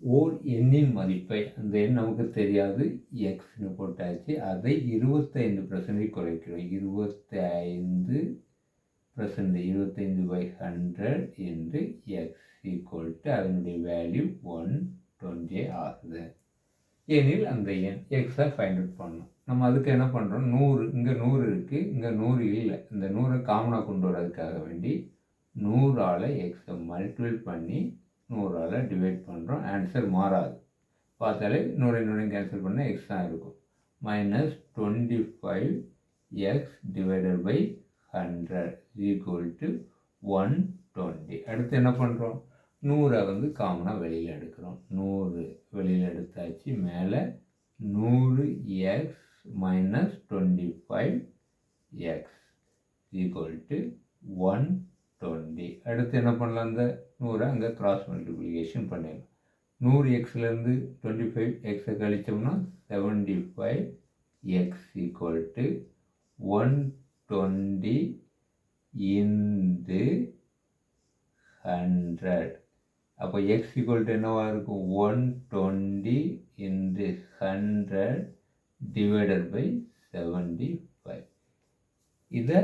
ஓர் எண்ணின் மதிப்பை, அந்த எண் நமக்கு தெரியாது, எக்ஸ்னு போட்டாச்சு. அதை 25% குறைக்கிறோம். 25% 25/100 என்று எக்ஸ் ஈக்குவல் டு அதனுடைய வேல்யூ 120 ஆகுது. எனில் அந்த எண் எக்ஸை ஃபைண்ட் அவுட் பண்ணணும். நம்ம அதுக்கு என்ன பண்ணுறோம், 100 இங்கே 100 இருக்குது, இங்கே 100 இல்லை. இந்த 100 காமனாக கொண்டு வரதுக்காக வேண்டி 100ஆல் எக்ஸை மல்டிபிள் பண்ணி 100ஆல் டிவைட் பண்ணுறோம். ஆன்சர் மாறாது. பார்த்தாலே 100 கேன்சல் பண்ணால் எக்ஸ் தான் இருக்கும். -25x divided by 100 equal to 120. அடுத்து என்ன பண்ணுறோம், 100 காமனாக வெளியில் எடுக்கிறோம். 100 வெளியில் எடுத்தாச்சு. மேலே 100x -25x ஈக்குவல் டு 120. அடுத்து என்ன பண்ணலாம், அந்த 100 அங்கே கிராஸ் மல்டிப்ளிகேஷன் பண்ணிடலாம். 100xலேருந்து 25xை கழித்தோம்னா 75x ஈக்குவல் டு 120 × 100. அப்போ எக்ஸ் ஈக்குவல் டு என்னவாக இருக்கும், 120 × 100 டிவைடட் பை 75. இதை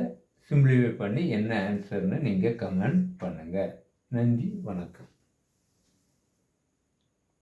சிம்பிளிஃபை பண்ணி என்ன ஆன்சர்னு நீங்கள் கமெண்ட் பண்ணுங்கள். நன்றி, வணக்கம்.